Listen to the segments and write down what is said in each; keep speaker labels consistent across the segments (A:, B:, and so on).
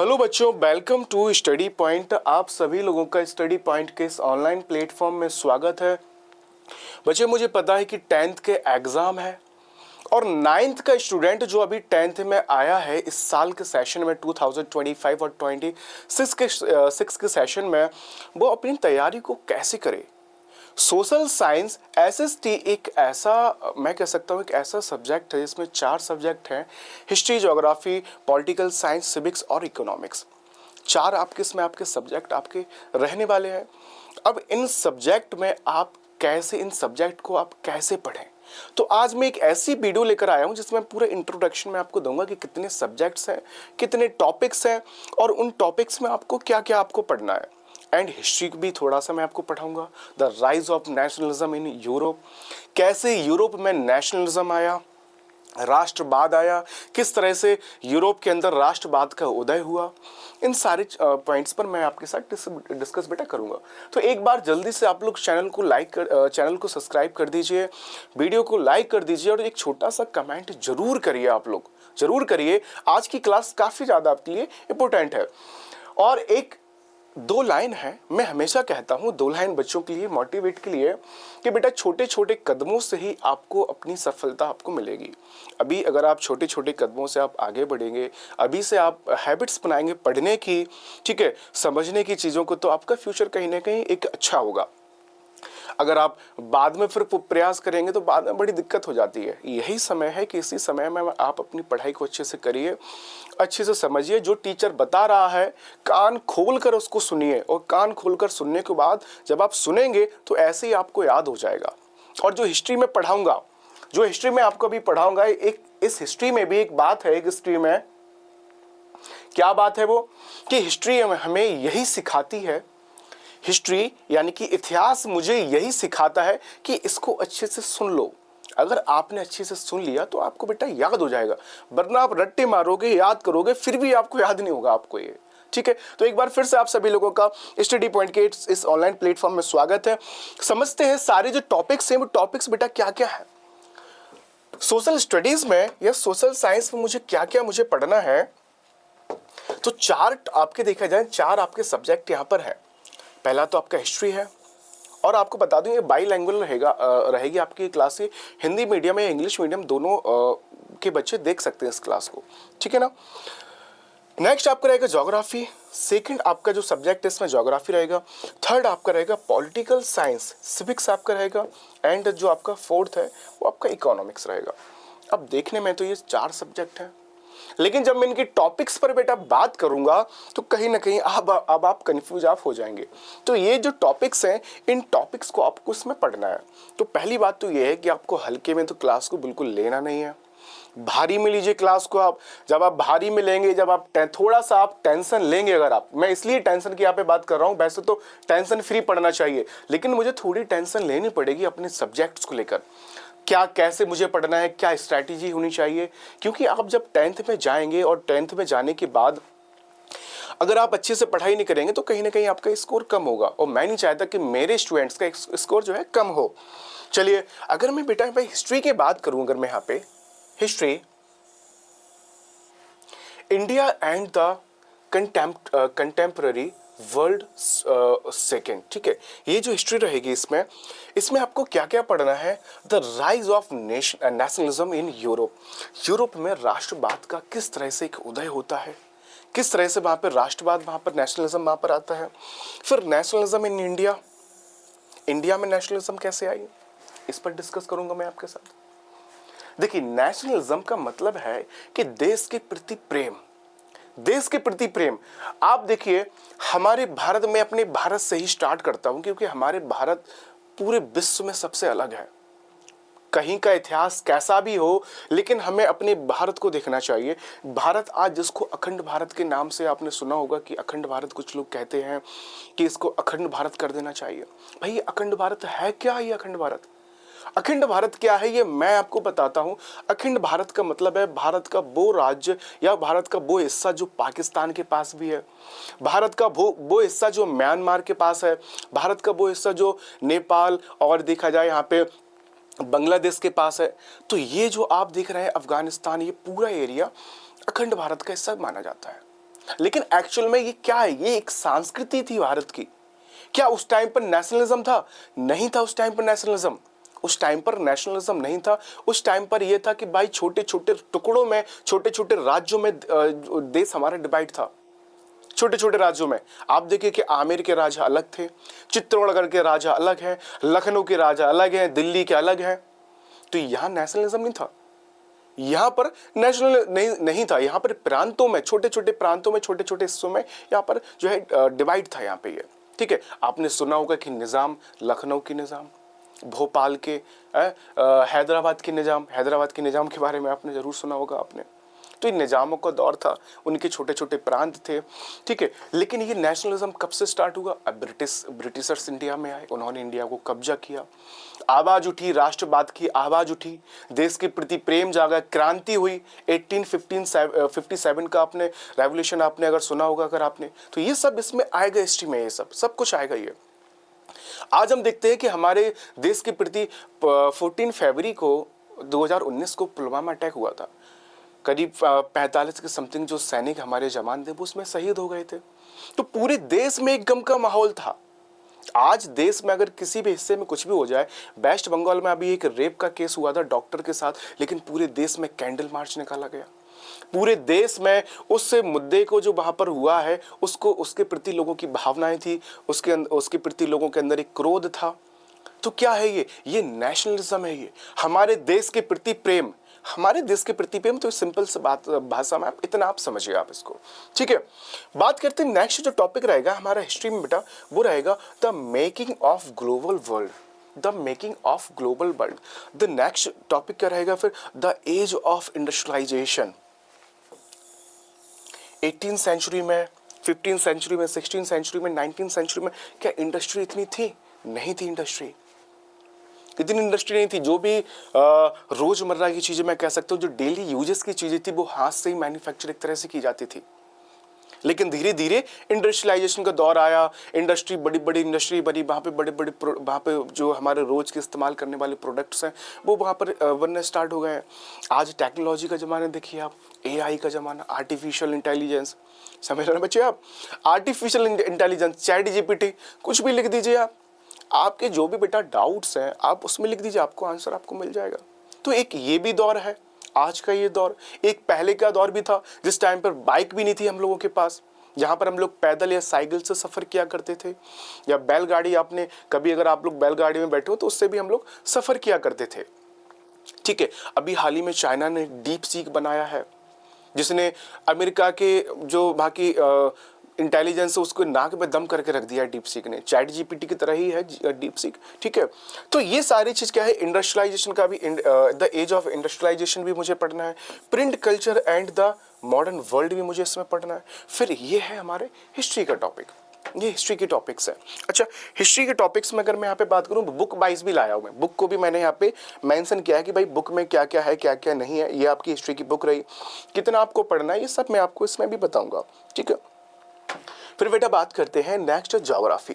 A: Hello बच्चों, welcome to study point. आप सभी लोगों का स्टडी पॉइंट के इस ऑनलाइन प्लेटफॉर्म में स्वागत है। बच्चे, मुझे पता है कि 10th के एग्ज़ाम है और 9th का स्टूडेंट जो अभी 10th में आया है इस साल के सेशन में 2025 और 26 के सेशन में, वो अपनी तैयारी को कैसे करे। सोशल साइंस एसएसटी एक ऐसा, मैं कह सकता हूँ, एक ऐसा सब्जेक्ट है जिसमें 4 सब्जेक्ट हैं: history, geography, political science, civics और इकोनॉमिक्स। 4 आपके इसमें आपके सब्जेक्ट आपके रहने वाले हैं। अब इन सब्जेक्ट में आप कैसे, इन सब्जेक्ट को आप कैसे पढ़ें, तो आज मैं एक ऐसी वीडियो लेकर आया हूं जिसमें पूरे इंट्रोडक्शन में आपको दूंगा कि कितने सब्जेक्ट्स हैं, कितने टॉपिक्स हैं और उन टॉपिक्स में आपको क्या क्या आपको पढ़ना है। एंड हिस्ट्री भी थोड़ा सा मैं आपको पढ़ाऊंगा। The rise of nationalism in Europe, कैसे यूरोप में नेशनलिज्म आया, राष्ट्रवाद आया, किस तरह से यूरोप के अंदर राष्ट्रवाद का उदय हुआ। इन सारे पॉइंट्स पर मैं आपके साथ डिस्कस बेटा करूंगा। तो एक बार जल्दी से आप लोग चैनल को सब्सक्राइब कर दीजिए, वीडियो को लाइक कर दीजिए और एक छोटा सा कमेंट जरूर करिए। आप लोग जरूर करिए, आज की क्लास काफ़ी ज़्यादा आपके लिए इम्पोर्टेंट है। और एक 2 लाइन है, मैं हमेशा कहता हूँ 2 लाइन बच्चों के लिए, मोटिवेट के लिए, कि बेटा छोटे छोटे कदमों से ही आपको अपनी सफलता आपको मिलेगी। अभी अगर आप छोटे छोटे कदमों से आप आगे बढ़ेंगे, अभी से आप हैबिट्स बनाएंगे पढ़ने की, ठीक है, समझने की चीज़ों को, तो आपका फ्यूचर कहीं ना कहीं एक अच्छा होगा। अगर आप बाद में फिर प्रयास करेंगे तो बाद में बड़ी दिक्कत हो जाती है। यही समय है कि इसी समय में आप अपनी पढ़ाई को अच्छे से करिए, अच्छे से समझिए। जो टीचर बता रहा है कान खोलकर उसको सुनिए, और कान खोलकर सुनने के बाद जब आप सुनेंगे तो ऐसे ही आपको याद हो जाएगा। और जो हिस्ट्री में पढ़ाऊंगा, जो हिस्ट्री में आपको अभी पढ़ाऊंगा, एक इस हिस्ट्री में भी एक बात है, एक हिस्ट्री में क्या बात है वो, कि हिस्ट्री हमें यही सिखाती है, हिस्ट्री यानी कि इतिहास मुझे यही सिखाता है कि इसको अच्छे से सुन लो। अगर आपने अच्छे से सुन लिया तो आपको बेटा याद हो जाएगा, वरना आप रट्टे मारोगे, याद करोगे, फिर भी आपको याद नहीं होगा आपको ये। ठीक है, तो एक बार फिर से आप सभी लोगों का स्टडी पॉइंट के इस ऑनलाइन प्लेटफॉर्म में स्वागत है। समझते हैं सारे जो टॉपिक्स हैं वो टॉपिक्स बेटा क्या क्या है। सोशल स्टडीज में या सोशल साइंस में मुझे क्या क्या मुझे पढ़ना है, तो 4 आपके देखा जाए 4 आपके सब्जेक्ट यहाँ पर है। पहला तो आपका हिस्ट्री है, और आपको बता दूं ये बाईलैंग्वेज रहेगी आपकी क्लास। से हिंदी मीडियम या इंग्लिश मीडियम दोनों के बच्चे देख सकते हैं इस क्लास को, ठीक है ना। नेक्स्ट आपका रहेगा ज्योग्राफी, सेकंड आपका जो सब्जेक्ट है इसमें ज्योग्राफी रहेगा। थर्ड आपका रहेगा पॉलिटिकल साइंस, सिविक्स आपका रहेगा। एंड जो आपका फोर्थ है वो आपका इकोनॉमिक्स रहेगा। अब देखने में तो ये 4 सब्जेक्ट हैं, लेकिन जब मैं इनके टॉपिक्स पर बेटा बात करूंगा तो कहीं ना कहीं अब आप कंफ्यूज आप हो जाएंगे। तो ये जो टॉपिक्स हैं, इन टॉपिक्स को आपको इसमें पढ़ना है। तो पहली बात तो ये है कि आपको हल्के में तो क्लास को बिल्कुल लेना नहीं है, भारी में लीजिए क्लास को आप। जब आप भारी में लेंगे, जब आप थोड़ा सा आप टेंशन लेंगे, अगर आप, मैं इसलिए टेंशन की यहाँ पे बात कर रहा हूँ, वैसे तो टेंशन फ्री पढ़ना चाहिए, लेकिन मुझे थोड़ी टेंशन लेनी पड़ेगी अपने सब्जेक्ट्स को लेकर। क्या, कैसे मुझे पढ़ना है, क्या स्ट्रैटेजी होनी चाहिए, क्योंकि आप जब 10th में जाएंगे और 10th में जाने के बाद अगर आप अच्छे से पढ़ाई नहीं करेंगे तो कहीं ना कहीं आपका स्कोर कम होगा, और मैं नहीं चाहता कि मेरे स्टूडेंट्स का स्कोर जो है कम हो। चलिए, अगर मैं बेटा भाई हिस्ट्री की बात करूं, अगर मैं यहाँ पे history, India and the contemporary world second, ठीक है, ये जो हिस्ट्री रहेगी इसमें आपको क्या क्या पढ़ना है। The rise of nationalism in Europe, Europe में राष्ट्रवाद का किस तरह से एक उदय होता है, किस तरह से वहाँ पर राष्ट्रवाद, वहाँ पर नेशनलिज्म वहाँ पर आता है। फिर नेशनलिज्म इन इंडिया, इंडिया में नेशनलिज्म कैसे आई, इस पर डिस्कस करूंगा मैं आपके साथ। देखिए, नेशनलिज्म का मतलब है कि देश के प्रति प्रेम, देश के प्रति प्रेम। आप देखिए, हमारे भारत में, अपने भारत से ही स्टार्ट करता हूं, क्योंकि हमारे भारत पूरे विश्व में सबसे अलग है। कहीं का इतिहास कैसा भी हो, लेकिन हमें अपने भारत को देखना चाहिए। भारत आज, जिसको अखंड भारत के नाम से आपने सुना होगा कि अखंड भारत, कुछ लोग कहते हैं कि इसको अखंड भारत कर देना चाहिए। भाई, ये अखंड भारत है क्या? ये अखंड भारत, अखंड भारत क्या है ये मैं आपको बताता हूं। अखंड भारत का मतलब है भारत का वो राज्य या भारत का वो हिस्सा जो पाकिस्तान के पास भी है, भारत का वो हिस्सा जो म्यांमार के पास है, भारत का वो हिस्सा जो नेपाल और देखा जाए यहाँ पे बांग्लादेश के पास है। तो ये जो आप देख रहे हैं अफगानिस्तान, ये पूरा एरिया अखंड भारत का हिस्सा माना जाता है। लेकिन एक्चुअल में ये क्या है, ये एक संस्कृति थी भारत की। क्या उस टाइम पर नेशनलिज्म था? नहीं था उस टाइम पर नेशनलिज्म। उस टाइम पर नेशनलिज्म नहीं था। उस टाइम पर यह था कि भाई छोटे छोटे टुकड़ों में, छोटे छोटे राज्यों में देश हमारा डिवाइड था। छोटे छोटे राज्यों में आप देखिए कि आमेर के राजा अलग थे, चित्तौड़गढ़ के राजा अलग हैं, लखनऊ के राजा अलग हैं, दिल्ली के अलग हैं। तो यहां नेशनलिज्म नहीं था, यहां पर नेशनल नहीं था। यहां पर प्रांतों में, छोटे छोटे प्रांतों में, छोटे छोटे हिस्सों में यहां पर जो है डिवाइड था यहां पे ये। ठीक है, आपने सुना होगा कि निजाम, लखनऊ की निजाम, भोपाल के, हैदराबाद के निजाम के बारे में आपने जरूर सुना होगा आपने। तो ये निजामों का दौर था, उनके छोटे छोटे प्रांत थे। ठीक है, लेकिन ये नेशनलिज्म कब से स्टार्ट हुआ? अब ब्रिटिशर्स इंडिया में आए, उन्होंने इंडिया को कब्जा किया, आवाज उठी, राष्ट्रवाद की आवाज उठी, देश के प्रति प्रेम जागा, क्रांति हुई। 1857 का आपने रेवोल्यूशन आपने अगर सुना होगा, अगर आपने, तो ये सब इसमें आएगा, हिस्ट्री में ये सब कुछ आएगा। ये आज हम देखते हैं कि हमारे देश के प्रति 14 फरवरी को 2019 को पुलवामा अटैक हुआ था। करीब 45 के समथिंग जो सैनिक हमारे जवान थे वो उसमें शहीद हो गए थे। तो पूरे देश में एक गम का माहौल था। आज देश में अगर किसी भी हिस्से में कुछ भी हो जाए, वेस्ट बंगाल में अभी एक रेप का केस हुआ था डॉक्टर के साथ, लेकिन पूरे देश में कैंडल मार्च निकाला गया। पूरे देश में उस मुद्दे को जो वहां पर हुआ है उसको, उसके प्रति लोगों की भावनाएं थी, उसके प्रति लोगों के अंदर एक क्रोध था। तो क्या है ये नेशनलिज्म है। ये हमारे देश के प्रति प्रेम, हमारे देश के प्रति प्रेम। तो सिंपल से बात भाषा में आप इतना आप समझिए आप इसको। ठीक है, बात करते हैं नेक्स्ट जो टॉपिक रहेगा हमारा हिस्ट्री में बेटा, वो रहेगा the making of global world. The making of global world. The next topic क्या रहेगा फिर? The age of industrialisation. 18th century में, 15th सेंचुरी में, 16th सेंचुरी में, 19th सेंचुरी में क्या इंडस्ट्री इतनी थी? नहीं थी इंडस्ट्री, इतनी इंडस्ट्री नहीं थी। जो भी रोजमर्रा की चीजें मैं कह सकता हूँ, जो डेली यूजेस की चीजें थी वो हाथ से ही मैन्युफैक्चर एक तरह से की जाती थी। लेकिन धीरे धीरे इंडस्ट्रियलाइजेशन का दौर आया, इंडस्ट्री, बड़ी बड़ी इंडस्ट्री बनी, वहाँ पे बड़े बड़े वहाँ पे जो हमारे रोज के इस्तेमाल करने वाले प्रोडक्ट्स हैं वो वहाँ पर बनने स्टार्ट हो गए हैं। आज टेक्नोलॉजी का ज़माना देखिए आप, AI का ज़माना, आर्टिफिशियल इंटेलिजेंस, समझ रहे हैं बच्चे आप? आर्टिफिशियल इंटेलिजेंस, चैट GPT, कुछ भी लिख दीजिए आप, आपके जो भी बेटा डाउट्स हैं आप उसमें लिख दीजिए, आपको आंसर आपको मिल जाएगा। तो एक ये भी दौर है आज का, ये दौर। एक पहले का दौर भी था जिस टाइम पर बाइक भी नहीं थी हम लोगों के पास, जहाँ पर हम लोग पैदल या साइकिल से सफ़र किया करते थे, या बैलगाड़ी, आपने कभी अगर आप लोग बैलगाड़ी में बैठे हो तो उससे भी हम लोग सफ़र किया करते थे। ठीक है, अभी हाल ही में चाइना ने डीप सीक बनाया है, जिसने अमेरिका के जो बाकी इंटेलिजेंस उसको नाक में दम करके रख दिया है डीप सीक ने। चैट GPT की तरह ही है डीप सीक। ठीक है, तो ये सारी चीज़ क्या है, इंडस्ट्रियलाइजेशन का भी, द एज ऑफ इंडस्ट्रियलाइजेशन भी मुझे पढ़ना है, print culture and the modern world भी मुझे इसमें पढ़ना है। फिर ये है हमारे हिस्ट्री का टॉपिक, ये हिस्ट्री के टॉपिक्स है। अच्छा, हिस्ट्री के टॉपिक्स में अगर मैं यहाँ पे बात करूँ, बुक वाइज भी लाया हूँ मैं, बुक को भी मैंने यहाँ पे मेंशन किया है कि भाई बुक में क्या क्या है, क्या क्या नहीं है। ये आपकी हिस्ट्री की बुक रही, कितना आपको पढ़ना है ये सब मैं आपको इसमें भी बताऊँगा। ठीक है, फिर बेटा बात करते हैं next, geography,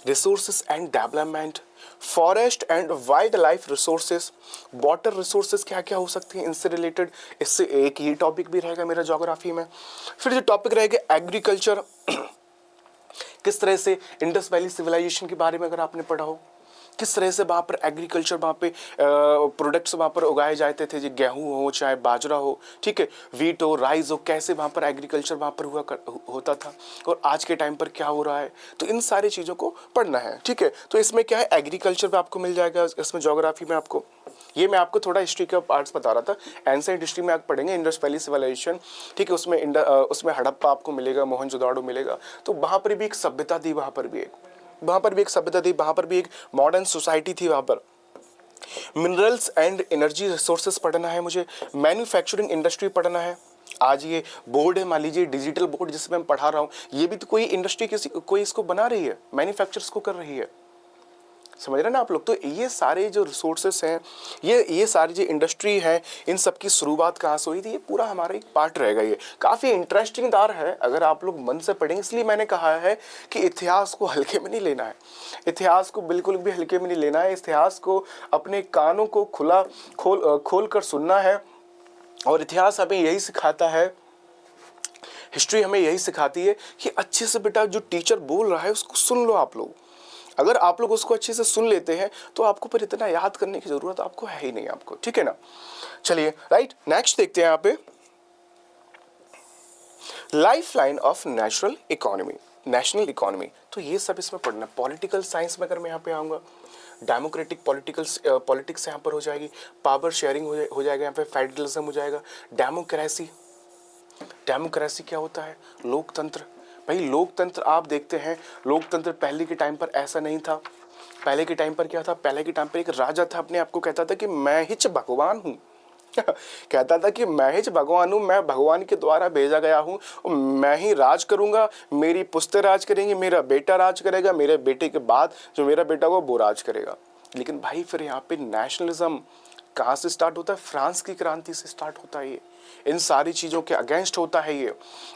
A: resources and development, forest and wild life resources, water resources क्या क्या हो सकती हैं इनसे रिलेटेड, इससे एक ये टॉपिक भी रहेगा मेरा ज्योग्राफी में। फिर जो टॉपिक रहेगा एग्रीकल्चर, किस तरह से इंडस वैली सिविलाइजेशन के बारे में अगर आपने पढ़ा हो, किस तरह से वहाँ पर एग्रीकल्चर, वहाँ पे प्रोडक्ट्स वहाँ पर उगाए जाते थे, जो गेहूँ हो चाहे बाजरा हो, ठीक है, वीट हो, राइस हो, कैसे वहाँ पर एग्रीकल्चर वहाँ पर होता था और आज के टाइम पर क्या हो रहा है। तो इन सारी चीज़ों को पढ़ना है। ठीक है, तो इसमें क्या है, एग्रीकल्चर में आपको मिल जाएगा, इसमें ज्योग्राफी में आपको, ये मैं आपको थोड़ा हिस्ट्री का पार्ट्स बता रहा था। एंशिएंट हिस्ट्री में आप पढ़ेंगे इंडस वैली सिविलाइजेशन, ठीक है, उसमें हड़प्पा आपको मिलेगा, मोहनजोदाड़ो मिलेगा। तो वहाँ पर भी एक सभ्यता थी, वहाँ पर भी एक सभ्यता थी, वहाँ पर भी एक मॉडर्न सोसाइटी थी। वहाँ पर मिनरल्स एंड एनर्जी रिसोर्सेज पढ़ना है मुझे, मैन्युफैक्चरिंग इंडस्ट्री पढ़ना है। आज ये बोर्ड है, मान लीजिए डिजिटल बोर्ड जिसमें मैं पढ़ा रहा हूँ, ये भी तो कोई इंडस्ट्री कोई इसको बना रही है, मैन्युफैक्चर्स को कर रही है, समझ रहे हैं ना आप लोग। तो ये सारे जो रिसोर्सेस हैं, ये सारी जो इंडस्ट्री है, इन सब की शुरुआत कहाँ से हुई थी, ये पूरा हमारा एक पार्ट रहेगा। ये काफ़ी इंटरेस्टिंग दार है अगर आप लोग मन से पढ़ेंगे। इसलिए मैंने कहा है कि इतिहास को हल्के में नहीं लेना है, इतिहास को बिल्कुल भी हल्के में नहीं लेना है। इतिहास को अपने कानों को खोल कर सुनना है। और इतिहास हमें यही सिखाता है हिस्ट्री हमें यही सिखाती है कि अच्छे से बेटा जो टीचर बोल रहा है उसको सुन लो आप लोग। अगर आप लोग उसको अच्छे से सुन लेते हैं तो आपको फिर इतना याद करने की जरूरत आपको है ही नहीं आपको, ठीक है ना। चलिए राइट, नेक्स्ट देखते हैं यहाँ पे life line of natural economy, national economy. तो ये सब इसमें पढ़ना। पॉलिटिकल साइंस में अगर मैं यहाँ पे आऊँगा, डेमोक्रेटिक पॉलिटिक्स यहाँ पर हो जाएगी, पावर शेयरिंग हो जाएगा, यहाँ पे फेडरलिज्म हो जाएगा, डेमोक्रेसी। डेमोक्रेसी क्या होता है? लोकतंत्र। भाई लोकतंत्र आप देखते हैं, लोकतंत्र पहले के टाइम पर ऐसा नहीं था। पहले के टाइम पर क्या था? पहले के टाइम पर एक राजा था, अपने आप को कहता था कि मैं ही भगवान हूँ कहता था कि मैं ही भगवान हूँ, मैं भगवान के द्वारा भेजा गया हूँ, मैं ही राज करूंगा, मेरी पुश्तें राज करेंगी, मेरा बेटा राज करेगा, मेरे बेटे के बाद जो मेरा बेटा होगा वो राज करेगा। लेकिन भाई फिर यहाँ पे नेशनलिज्म कहाँ से स्टार्ट होता है? फ्रांस की क्रांति से स्टार्ट होता है ये। इन सारी चीज़ों के अगेंस्ट होता है ये,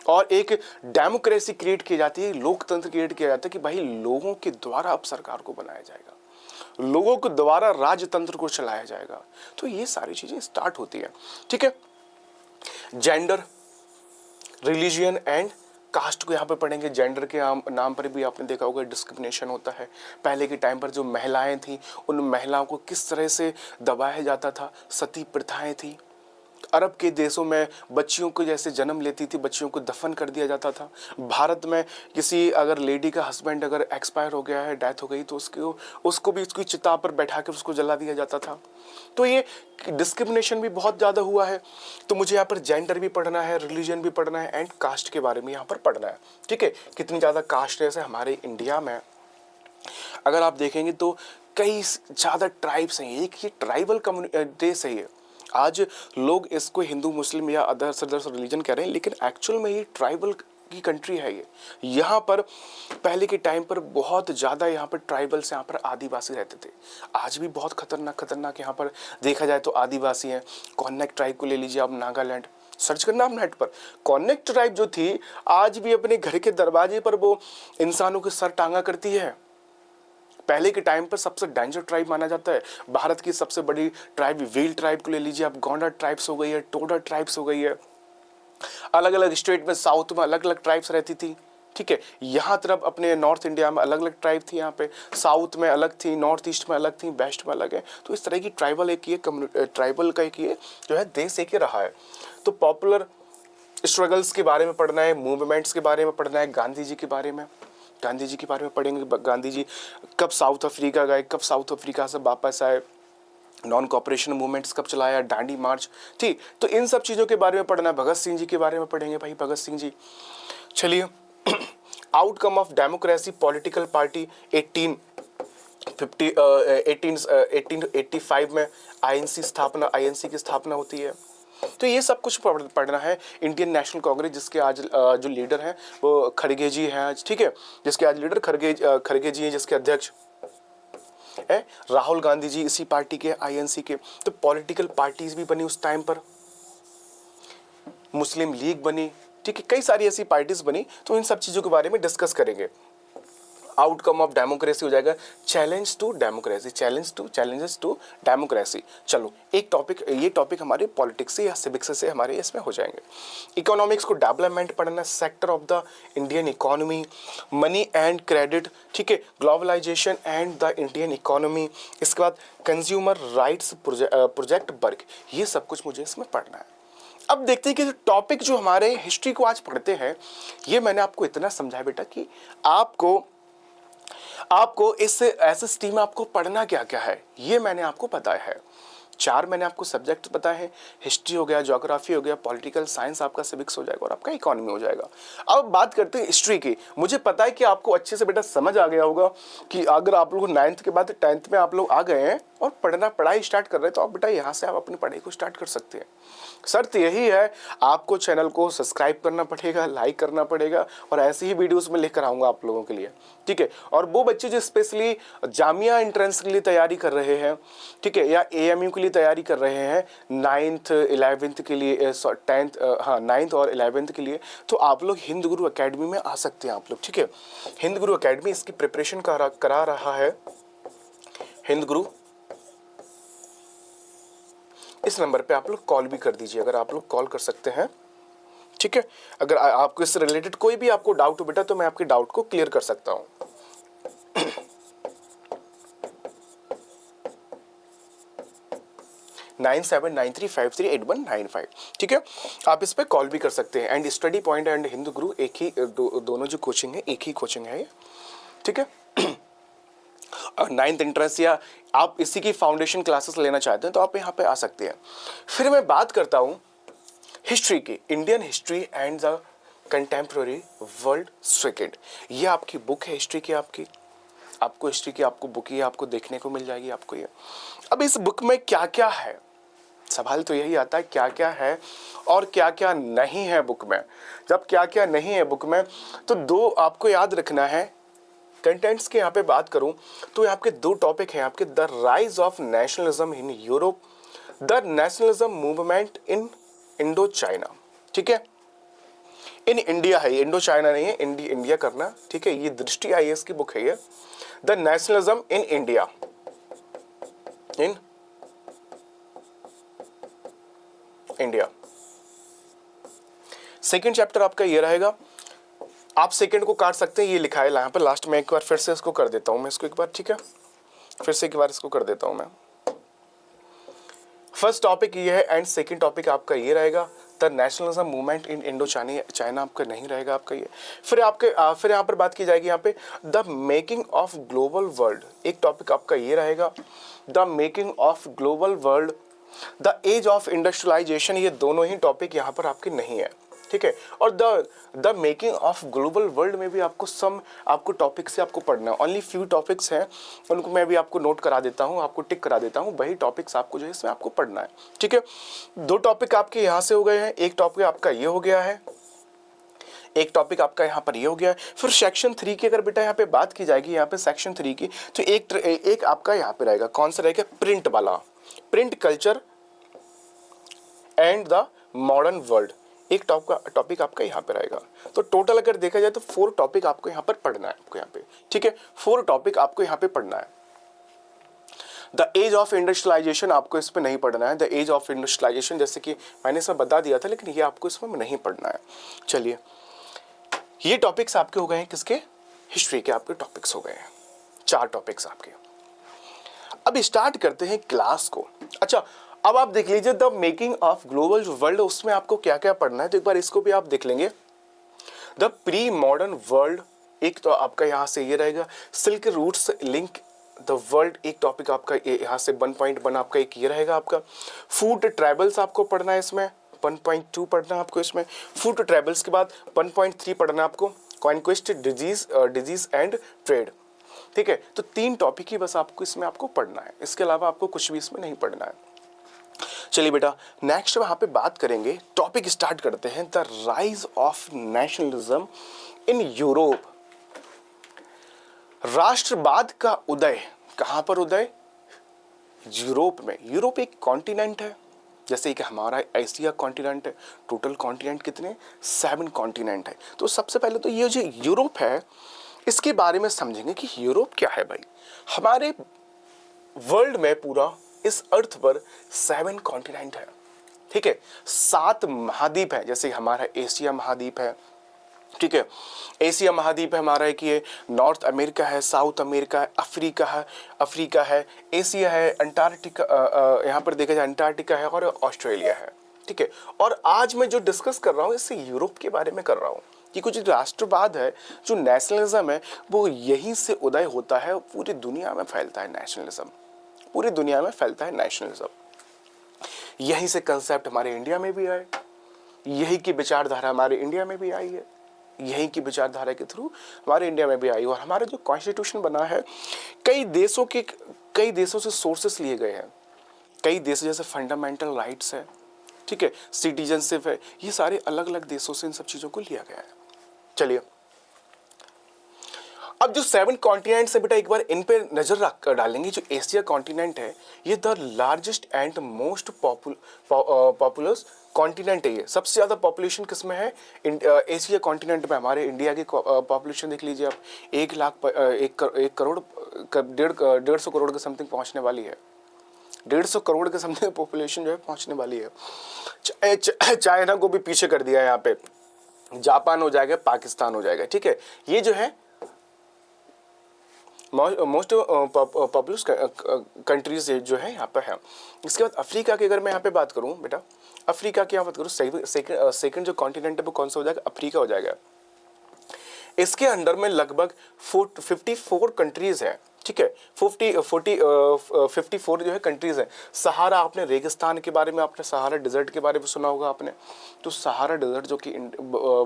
A: और एक डेमोक्रेसी क्रिएट की जाती है, लोकतंत्र क्रिएट किया जाता है कि भाई लोगों के द्वारा अब सरकार को बनाया जाएगा, लोगों के द्वारा राजतंत्र को चलाया जाएगा। तो ये सारी चीजें स्टार्ट होती है, ठीक है। जेंडर, रिलीजियन एंड कास्ट को यहाँ पे पढ़ेंगे। जेंडर के नाम पर भी आपने देखा होगा डिस्क्रिमिनेशन होता है। पहले के टाइम पर जो महिलाएं थी उन महिलाओं को किस तरह से दबाया जाता था, सती प्रथाएं थी। अरब के देशों में बच्चियों को जैसे जन्म लेती थी बच्चियों को दफन कर दिया जाता था। भारत में किसी अगर लेडी का हस्बैंड अगर एक्सपायर हो गया है, डेथ हो गई, तो उसको भी उसकी चिता पर बैठा कर उसको जला दिया जाता था। तो ये डिस्क्रिमिनेशन भी बहुत ज़्यादा हुआ है। तो मुझे यहाँ पर जेंडर भी पढ़ना है, रिलीजन भी पढ़ना है एंड कास्ट के बारे में यहाँ पर पढ़ना है, ठीक है। कितनी ज़्यादा कास्ट है, जैसे हमारे इंडिया में अगर आप देखेंगे तो कई ज़्यादा ट्राइब्स हैं। एक ये ट्राइबल देश है ये। आज लोग इसको हिंदू मुस्लिम या अदर्स रिलीजन कह रहे हैं, लेकिन एक्चुअल में ये ट्राइबल की कंट्री है ये। यहाँ पर पहले के टाइम पर बहुत ज़्यादा यहाँ पर ट्राइबल्स, यहाँ पर आदिवासी रहते थे। आज भी बहुत खतरनाक यहाँ पर देखा जाए तो आदिवासी हैं। कॉन्नेक्ट ट्राइब को ले लीजिए आप, नागालैंड, सर्च करना आप नेट पर। कॉन्नेक्ट ट्राइब जो थी आज भी अपने घर के दरवाजे पर वो इंसानों के सर टांगा करती है। पहले के टाइम पर सबसे डेंजर ट्राइब माना जाता है। भारत की सबसे बड़ी ट्राइब व्हील ट्राइब को ले लीजिए आप, गोंडा ट्राइब्स हो गई है, टोडा ट्राइब्स हो गई है। अलग अलग स्टेट में, साउथ में अलग अलग ट्राइब्स रहती थी, ठीक है। यहाँ तरफ अपने नॉर्थ इंडिया में अलग अलग ट्राइब थी, यहाँ पे साउथ में अलग थी, नॉर्थ ईस्ट में अलग थी, वेस्ट में अलग है। तो इस तरह की ट्राइबल ट्राइबल का एक ये जो है देश एक ही रहा है। तो पॉपुलर स्ट्रगल्स के बारे में पढ़ना है, मूवमेंट्स के बारे में पढ़ना है, गांधी जी के बारे में, गांधी जी के बारे में पढ़ेंगे। गांधी जी कब साउथ अफ्रीका गए, कब साउथ अफ्रीका से वापस आए, नॉन कॉपरेशन मूवमेंट्स कब चलाया, दांडी मार्च, ठीक। तो इन सब चीज़ों के बारे में पढ़ना है। भगत सिंह जी के बारे में पढ़ेंगे भाई, भगत सिंह जी। चलिए outcome of democracy political party 1885 में आईएनसी की स्थापना होती है। तो ये सब कुछ पढ़ना है। इंडियन नेशनल कांग्रेस जिसके आज जो लीडर हैं वो खड़गे जी हैं आज, ठीक है। जिसके आज लीडर खड़गे जी हैं, जिसके अध्यक्ष है राहुल गांधी जी, इसी पार्टी के, आईएनसी के। तो पॉलिटिकल पार्टीज भी बनी उस टाइम पर, मुस्लिम लीग बनी, ठीक है, कई सारी ऐसी पार्टीज बनी। तो इन सब चीजों के बारे में डिस्कस करेंगे। आउटकम ऑफ डेमोक्रेसी हो जाएगा चैलेंजेस टू डेमोक्रेसी। चलो एक टॉपिक, ये टॉपिक हमारे पॉलिटिक्स से या सिविक्स से हमारे इसमें हो जाएंगे। इकोनॉमिक्स को डेवलपमेंट पढ़ना, sector of the Indian economy, money and credit, ठीक है, globalisation and the Indian economy. इसके बाद कंज्यूमर राइट्स प्रोजेक्ट वर्क, ये सब कुछ मुझे इसमें पढ़ना है। अब देखते हैं कि टॉपिक जो हमारे हिस्ट्री को आज पढ़ते हैं, ये मैंने आपको इतना समझाया बेटा कि आपको इस एसएसटी में आपको पढ़ना क्या क्या है, ये मैंने आपको बताया है। 4 मैंने आपको सब्जेक्ट बताए हैं, हिस्ट्री हो गया, ज्योग्राफी हो गया, पॉलिटिकल साइंस आपका सिविक्स हो जाएगा और आपका इकोनॉमी हो जाएगा। अब बात करते हैं हिस्ट्री की। मुझे पता है कि आपको अच्छे से बेटा समझ आ गया होगा कि अगर आप लोग 9th के बाद 10th में आप लोग आ गए हैं और पढ़ाई स्टार्ट कर रहे हैं, तो आप बेटा यहाँ से आप अपनी पढ़ाई को स्टार्ट कर सकते हैं। शर्त यही है, आपको चैनल को सब्सक्राइब करना पड़ेगा, लाइक करना पड़ेगा, और ऐसे ही वीडियोस में लेकर आऊँगा आप लोगों के लिए, ठीक है। और वो बच्चे जो स्पेशली जामिया एंट्रेंस के लिए तैयारी कर रहे हैं, ठीक है, या एएमयू के लिए तैयारी कर रहे हैं, 9th 11th के लिए, 10th, हाँ 9th और 11th के लिए, तो आप लोग हिंद गुरु अकेडमी में आ सकते हैं आप लोग, ठीक है। हिंद गुरु अकेडमी इसकी प्रिपरेशन करा रहा है हिंद गुरु। इस नंबर पे आप लोग कॉल भी कर दीजिए, अगर आप लोग कॉल कर सकते हैं ठीक है, अगर आपको इससे रिलेटेड कोई भी आपको डाउट हो बेटा तो मैं आपके डाउट को क्लियर कर सकता हूं। 9793538195, ठीक है, आप इस पे कॉल भी कर सकते हैं। And study point and Hindu गुरु एक ही दोनों जो कोचिंग है एक ही कोचिंग है ये, ठीक है। नाइन्थ एंट्रेंस या आप इसी की फाउंडेशन क्लासेस लेना चाहते हैं तो आप यहाँ पे आ सकते हैं। फिर मैं बात करता हूँ हिस्ट्री की, Indian history and the contemporary world second. ये आपकी बुक है हिस्ट्री की, आपको हिस्ट्री की आपको बुक ये आपको देखने को मिल जाएगी आपको ये। अब इस बुक में क्या क्या है, सवाल तो यही आता है क्या क्या है और क्या क्या नहीं है बुक में। जब क्या क्या नहीं है बुक में तो दो आपको याद रखना है। कंटेंट्स के यहाँ पे बात करूं तो आपके दो टॉपिक हैं आपके, the rise of nationalism in Europe, the nationalism movement in Indo China, ठीक है। इन इंडिया है, इंडो चाइना नहीं है, इंडिया करना, ठीक है। ये दृष्टि आईएएस की बुक है ये, the nationalism in India, in India. Second chapter आपका ये रहेगा, आप सेकेंड को काट सकते हैं, ये लिखा है यहाँ पे लास्ट में। एक बार फिर से इसको कर देता हूं मैं इसको एक बार, ठीक है, फिर से एक बार इसको कर देता हूं मैं। फर्स्ट टॉपिक ये है एंड सेकंड टॉपिक आपका ये रहेगा, the nationalism movement in Indo China आपका नहीं रहेगा आपका ये। फिर यहाँ पर बात की जाएगी यहाँ पे the making of global world, एक टॉपिक आपका ये रहेगा, the making of global world, the age of industrialisation. ये दोनों ही टॉपिक यहाँ पर आपके नहीं है, ठीक है। और the making of global world में भी आपको टॉपिक से आपको पढ़ना है। ओनली फ्यू टॉपिक्स हैं, उनको मैं भी आपको नोट करा देता हूँ, आपको टिक करा देता हूँ, वही टॉपिक्स आपको जो है इसमें आपको पढ़ना है, ठीक है। दो टॉपिक आपके यहाँ से हो गए हैं, एक टॉपिक आपका ये हो गया है, एक टॉपिक आपका यहाँ पर ये हो गया है। फिर सेक्शन 3 की अगर बेटा यहाँ पे बात की जाएगी, यहाँ पे सेक्शन 3 की, तो एक आपका यहाँ पे रहेगा, कौन सा रहेगा, प्रिंट वाला, print culture and the modern world, एक टॉपिक आपका यहाँ पे रहेगा। तो टोटल अगर देखा जाए तो 4 टॉपिक आपको यहाँ पर पढ़ना है आपको यहाँ पे, ठीक है, 4 टॉपिक आपको यहाँ पे पढ़ना है। द एज ऑफ इंडस्ट्रियलाइजेशन आपको इसमें नहीं पढ़ना है, द एज ऑफ इंडस्ट्रियलाइजेशन जैसे कि मैंने इसमें बता दिया था, लेकिन ये आपको इसमें नहीं पढ़ना है। चलिए, ये टॉपिक्स आपके हो गए हैं किसके, हिस्ट्री के आपके टॉपिक्स हो गए हैं, 4 टॉपिक्स आपके। अब स्टार्ट करते हैं क्लास को। अच्छा, अब आप देख लीजिए the making of global world, उसमें आपको क्या क्या पढ़ना है, तो एक बार इसको भी आप देख लेंगे। द प्री मॉडर्न वर्ल्ड, एक तो आपका यहाँ से ये रहेगा, silk routes link the world, एक टॉपिक आपका यहाँ से 1.1 आपका एक ये रहेगा आपका। फूड ट्रैवल्स आपको पढ़ना है इसमें, 1.2 पढ़ना है आपको इसमें। फूड ट्रैवल्स के बाद 1.3 पढ़ना है आपको, कॉन्क्वेस्ट, डिजीज एंड ट्रेड, ठीक है। तो 3 टॉपिक ही बस आपको इसमें आपको पढ़ना है, इसके अलावा आपको कुछ भी इसमें नहीं पढ़ना है। चलिए बेटा, नेक्स्ट वहां पे बात करेंगे, टॉपिक स्टार्ट करते हैं, the rise of nationalism in Europe. राष्ट्रवाद का उदय, कहां पर उदय, यूरोप में। यूरोप एक कॉन्टिनेंट है, जैसे कि हमारा एशिया कॉन्टिनेंट है, टोटल कॉन्टिनेंट कितने, 7 कॉन्टिनेंट है। तो सबसे पहले तो ये जो यूरोप है इसके बारे में समझेंगे कि यूरोप क्या है भाई। हमारे वर्ल्ड में पूरा इस अर्थ पर 7 कॉन्टिनेंट है, ठीक है, 7 महाद्वीप है, जैसे हमारा एशिया महाद्वीप है, ठीक है। एशिया महाद्वीप है हमारा, एक ये नॉर्थ अमेरिका है, साउथ अमेरिका है, अफ्रीका है, एशिया है, अंटार्कटिका, यहाँ पर देखा जाए अंटार्कटिका है और ऑस्ट्रेलिया है, ठीक है। और आज मैं जो डिस्कस कर रहा हूँ इससे यूरोप के बारे में कर रहा हूँ कि कुछ राष्ट्रवाद है, जो नेशनलिज्म है, वो यहीं से उदय होता है, पूरी दुनिया में फैलता है नेशनलिज्म, पूरी दुनिया में फैलता है नेशनलिज्म। यहीं से कंसेप्ट हमारे इंडिया में भी आए, यही की विचारधारा हमारे इंडिया में भी आई है, यही की विचारधारा के थ्रू हमारे इंडिया में भी आई। और हमारा जो कॉन्स्टिट्यूशन बना है कई देशों से सोर्सेस लिए गए हैं, कई देश जैसे फंडामेंटल राइट्स है, ठीक है, सिटीजनशिप है, ये सारे अलग अलग देशों से इन सब चीजों को लिया गया है। चलिए, अब जो 7 कॉन्टिनेंट्स है बेटा, एक बार इन पे नजर रख डालेंगे। जो एशिया कॉन्टिनेंट है ये the largest and most populous continent है, ये सबसे ज्यादा पॉपुलेशन किसमें है, एशिया कॉन्टिनेंट में। हमारे इंडिया की पॉपुलेशन देख लीजिए आप, 1,00,000 1,50 करोड़ के समथिंग पहुंचने वाली है, 150 करोड़ के समथिंग पॉपुलेशन जो है पहुंचने वाली है। चाइना को भी पीछे कर दिया है यहाँ पे, जापान हो जाएगा, पाकिस्तान हो जाएगा, ठीक है। ये जो है मोस्ट पॉपुलस कंट्रीज जो है यहाँ पर है। इसके बाद अफ्रीका की अगर मैं यहाँ पे बात करूँ बेटा, अफ्रीका की यहाँ बात करूँ, सेकंड जो कॉन्टिनेंट है वो कौन सा हो जाएगा, अफ्रीका हो जाएगा। इसके अंडर में लगभग 54 कंट्रीज है, ठीक है। 54 जो है कंट्रीज है। सहारा, आपने रेगिस्तान के बारे में, आपने सहारा डिजर्ट के बारे में सुना होगा आपने। तो सहारा डिजर्ट जो कि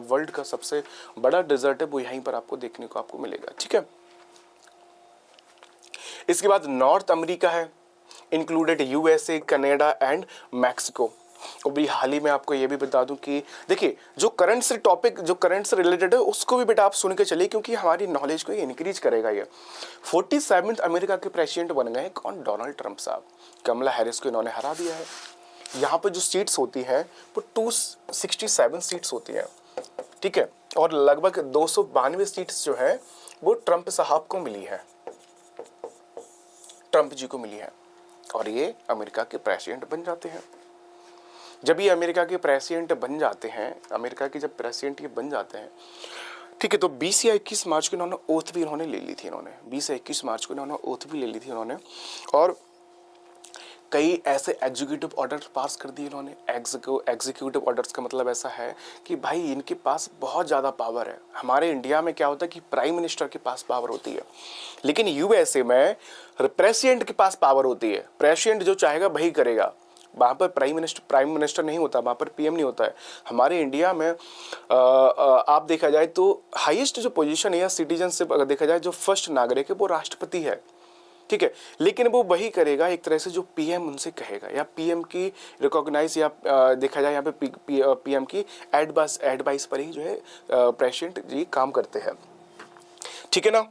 A: वर्ल्ड का सबसे बड़ा डिजर्ट है, वो यहीं पर आपको देखने को आपको मिलेगा, ठीक है। इसके बाद नॉर्थ अमेरिका है, included USA, Canada and Mexico. और भी हाल ही में आपको ये भी बता दूं कि देखिए जो करंट से टॉपिक, जो करंट से रिलेटेड है उसको भी बेटा आप सुन के चलिए, क्योंकि हमारी नॉलेज को ये इंक्रीज करेगा। ये 47th अमेरिका के प्रेसिडेंट बन गए कौन, डोनाल्ड ट्रंप साहब। कमला हैरिस को इन्होंने हरा दिया है। यहाँ पर जो सीट्स होती हैं वो 267 सीट्स होती हैं, ठीक है। और लगभग 292 सीट्स जो है वो ट्रंप साहब को मिली है, ट्रंप जी को मिली है। और ये अमेरिका के प्रेसिडेंट बन जाते हैं। जब ये अमेरिका के प्रेसिडेंट बन जाते हैं, अमेरिका के जब प्रेसिडेंट ये बन जाते हैं, ठीक है, तो 20 या 21 मार्च को इन्होंने ओथ भी इन्होंने ले ली थी, इन्होंने 20 या 21 मार्च को इन्होंने ओथ भी ले ली थी इन्होंने। और कई ऐसे एग्जीक्यूटिव ऑर्डर पास कर दिए इन्होंने। एग्जीक्यूटिव ऑर्डर्स का मतलब ऐसा है कि भाई इनके पास बहुत ज़्यादा पावर है। हमारे इंडिया में क्या होता है कि प्राइम मिनिस्टर के पास पावर होती है, लेकिन यूएसए में प्रेसिडेंट के पास पावर होती है। प्रेसिडेंट जो चाहेगा वही करेगा। वहाँ पर प्राइम मिनिस्टर नहीं होता, वहाँ पर पीएम नहीं होता है। हमारे इंडिया में आप देखा जाए तो हाईएस्ट जो पोजीशन है या सिटीजनशिप अगर देखा जाए, जो फर्स्ट नागरिक है वो राष्ट्रपति है, ठीक है। लेकिन वो वही करेगा एक तरह से जो पीएम उनसे कहेगा, या पीएम की रिकॉग्नाइज, या देखा जाए यहाँ पे पीएम की एडवाइस पर ही जो है प्रेसिडेंट जी काम करते हैं, ठीक है ना।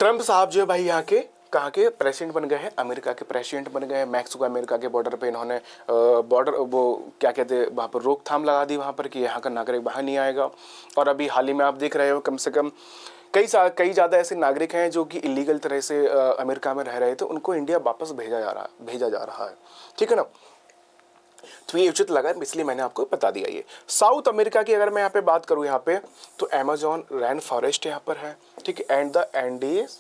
A: ट्रंप साहब जो है भाई यहाँ के कहाँ के प्रेसिडेंट बन गए हैं, अमेरिका के प्रेसिडेंट बन गए हैं। मैक्सिको अमेरिका के बॉर्डर पे इन्होंने बॉर्डर वो क्या कहते हैं वहाँ पर रोकथाम लगा दी वहाँ पर कि यहाँ का नागरिक बाहर नहीं आएगा। और अभी हाल ही में आप देख रहे हो कम से कम कई ज़्यादा ऐसे नागरिक हैं जो कि इलीगल तरह से अमेरिका में रह रहे थे, उनको इंडिया वापस भेजा जा रहा है, ठीक है ना। तो ये उचित लगा इसलिए मैंने आपको बता दिया। ये साउथ अमेरिका की अगर मैं यहाँ पे बात करूँ यहाँ पे, तो अमेजोन रेन फॉरेस्ट यहाँ पर है, ठीक है, एंड द एंडीज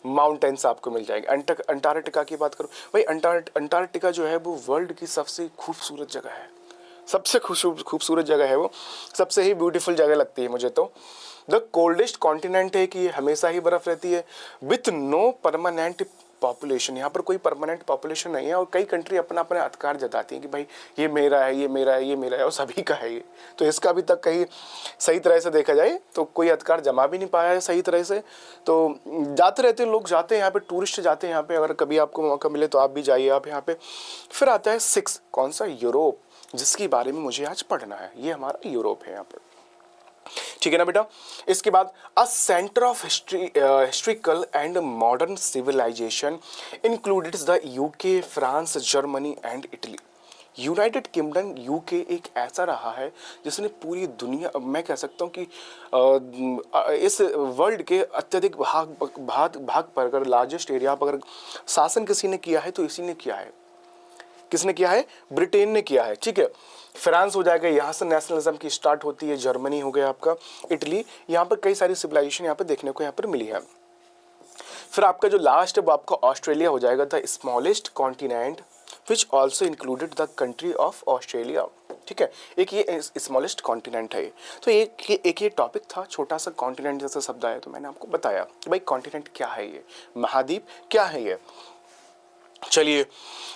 A: माउंटेन्स आपको मिल जाएंगे। अंटार्कटिका की बात करूँ भाई, अंटार्कटिका जो है वो वर्ल्ड की सबसे खूबसूरत जगह है, सबसे खूबसूरत जगह है वो, सबसे ही ब्यूटीफुल जगह लगती है मुझे तो। द कोल्डेस्ट कॉन्टिनेंट है कि ये हमेशा ही बर्फ रहती है, विथ नो परमानेंट पॉपुलेशन। यहाँ पर कोई परमानेंट पॉपुलेशन नहीं है। और कई कंट्री अपना अपने अधिकार जताती हैं कि भाई ये मेरा है, ये मेरा है, ये मेरा है, और सभी का है ये। तो इसका अभी तक कहीं सही तरह से देखा जाए तो कोई अधिकार जमा भी नहीं पाया है सही तरह से। तो जाते रहते लोग जाते हैं यहाँ पे, टूरिस्ट जाते हैं यहाँ पे। अगर कभी आपको मौका मिले तो आप भी जाइए आप यहाँ पे। फिर आता है 6, कौन सा, यूरोप, जिसके बारे में मुझे आज पढ़ना है। ये हमारा यूरोप है यहाँ पर, ठीक है ना बेटा। इसके बाद a centre of historical and modern civilisation included the UK, France, Germany and Italy. United Kingdom UK एक ऐसा रहा है जिसने पूरी दुनिया, मैं कह सकता हूँ कि इस वर्ल्ड के अत्यधिक भाग पर अगर लार्जेस्ट एरिया पर अगर शासन किसी ने किया है तो इसी ने किया है। किसने किया है? ब्रिटेन ने किया है, ठीक है। फ्रांस हो जाएगा, यहाँ से नेशनलिज्म की स्टार्ट होती है। जर्मनी हो गया आपका, इटली, यहाँ पर कई सारी सिविलाइजेशन यहाँ पर देखने को यहाँ पर मिली है। फिर आपका जो लास्ट है वो आपका ऑस्ट्रेलिया हो जाएगा, the smallest continent which also included the country of Australia, ठीक है। एक ये स्मॉलेस्ट कॉन्टिनेंट है। तो एक ये टॉपिक था, छोटा सा कॉन्टिनेंट जैसा शब्द आया तो मैंने आपको बताया कि भाई कॉन्टिनेंट क्या है, ये महाद्वीप क्या है ये। चलिए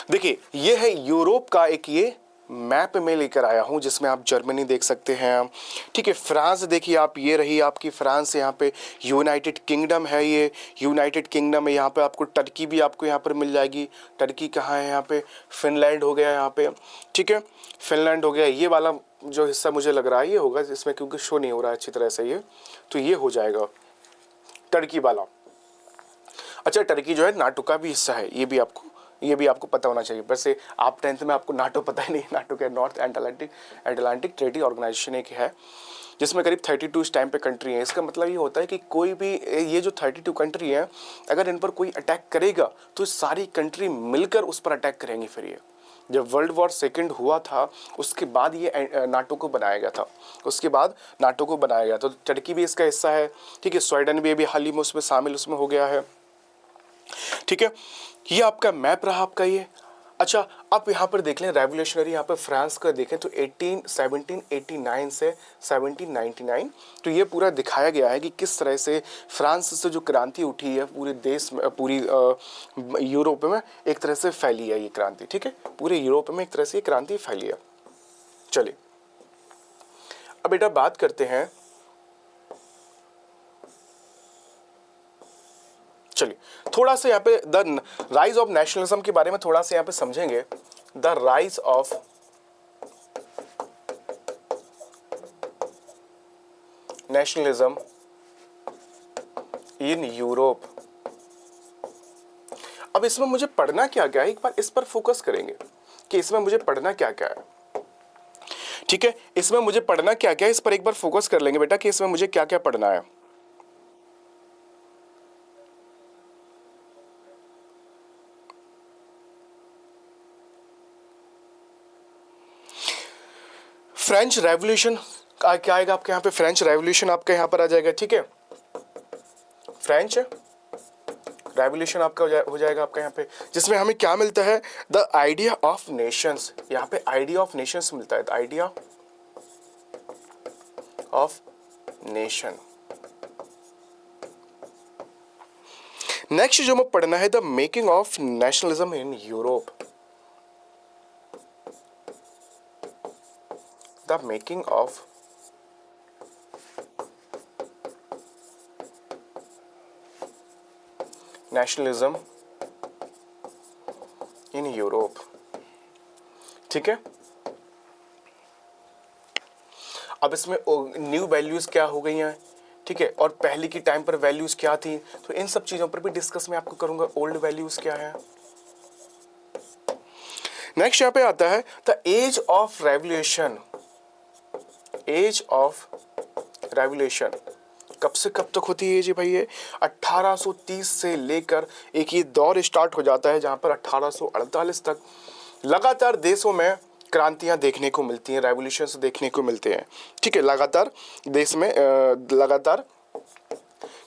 A: देखिए, ये है यूरोप का एक ये मैप में लेकर आया हूँ, जिसमें आप जर्मनी देख सकते हैं, ठीक है। फ्रांस देखिए आप, ये रही आपकी फ्रांस, यहाँ पे यूनाइटेड किंगडम है, ये यूनाइटेड किंगडम है। यहाँ पे आपको टर्की भी आपको यहाँ पर मिल जाएगी। टर्की कहाँ है? यहाँ पे फिनलैंड हो गया यहाँ पे, ठीक है, फिनलैंड हो गया। ये वाला जो हिस्सा मुझे लग रहा है ये होगा, इसमें क्योंकि शो नहीं हो रहा है अच्छी तरह से ये, तो ये हो जाएगा टर्की वाला। अच्छा, टर्की जो है नाटो का भी हिस्सा है, ये भी आपको पता होना चाहिए। वैसे आप 10th में आपको नाटो पता ही नहीं। नाटो के नॉर्थ अटलांटिक ट्रेडी ऑर्गेनाइजेशन एक है जिसमें करीब 32 इस टाइम पे कंट्री है। इसका मतलब ये होता है कि कोई भी ये जो 32 कंट्री है, अगर इन पर कोई अटैक करेगा तो सारी कंट्री मिलकर उस पर अटैक करेंगी। फिर ये जब वर्ल्ड वॉर सेकंड हुआ था उसके बाद ये नाटो को बनाया गया था, उसके बाद नाटो को बनाया गया। तो टर्की भी इसका हिस्सा है, ठीक है। स्वीडन भी अभी हाल ही में उसमें शामिल उसमें हो गया है, ठीक है। ये आपका मैप रहा आपका ये। अच्छा, आप यहाँ पर देख लें रेवोल्यूशनरी, यहाँ पर फ्रांस का देखें तो 1789 से 1799, तो ये पूरा दिखाया गया है कि किस तरह से फ्रांस से जो क्रांति उठी है पूरे देश में, पूरी यूरोप में एक तरह से फैली है ये क्रांति, ठीक है। पूरे यूरोप में एक तरह से ये क्रांति फैली है। चलिए अब बेटा बात करते हैं, चलिए थोड़ा सा यहाँ पे द राइज ऑफ नेशनलिज्म के बारे में थोड़ा सा यहाँ पे समझेंगे। The rise of nationalism in Europe. अब इसमें मुझे पढ़ना क्या क्या है, एक बार इस पर फोकस करेंगे कि इसमें मुझे पढ़ना क्या क्या है, ठीक है। इसमें मुझे पढ़ना क्या क्या है, इस पर एक बार फोकस कर लेंगे बेटा कि इसमें मुझे क्या क्या पढ़ना है। फ्रेंच रेवोल्यूशन क्या आएगा आपके यहाँ पे, फ्रेंच रेवोल्यूशन आपका यहाँ पर आ जाएगा, ठीक है। फ्रेंच रेवोल्यूशन आपका हो जाएगा आपका यहाँ पे, जिसमें हमें क्या मिलता है, द आइडिया ऑफ नेशंस। यहाँ पे आइडिया ऑफ नेशंस मिलता है, the idea of nation. Next जो हमें पढ़ना है, the making of nationalism in Europe. The making of nationalism in Europe, ठीक है। अब इसमें न्यू वैल्यूज क्या हो गई हैं, ठीक है, और पहले की टाइम पर वैल्यूज क्या थी, तो इन सब चीजों पर भी डिस्कस मैं आपको करूंगा। ओल्ड वैल्यूज क्या है। नेक्स्ट यहाँ पे आता है the age of revolution. Age of revolution कब से कब तक होती है जी भाई, ये 1830 से लेकर एक ये दौर स्टार्ट हो जाता है जहां पर 1848 तक लगातार देशों में क्रांतियां देखने को मिलती हैं, रेवोल्यूशंस देखने को मिलते हैं, ठीक है। लगातार देश में लगातार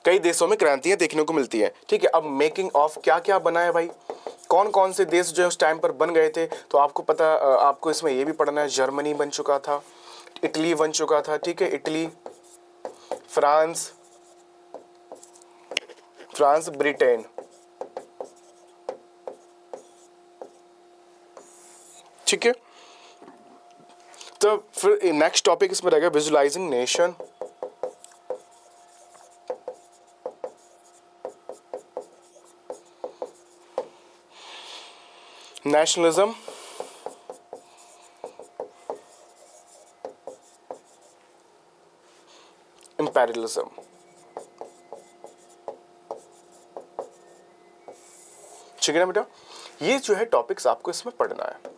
A: कई देशों में क्रांतियां देखने को मिलती हैं, ठीक है। अब मेकिंग ऑफ क्या क्या बना है भाई, कौन कौन से देश जो है उस टाइम पर बन गए थे, तो आपको पता, आपको इसमें ये भी पढ़ना है। जर्मनी बन चुका था, इटली बन चुका था, ठीक है, इटली, फ्रांस, ब्रिटेन, ठीक है। तो फिर नेक्स्ट टॉपिक इसमें रहेगा विजुअलाइजिंग नेशन। नेशनलिज्म, इंपेरियलिज्म, ठीक है ना बेटा। ये जो है टॉपिक्स आपको इसमें पढ़ना है।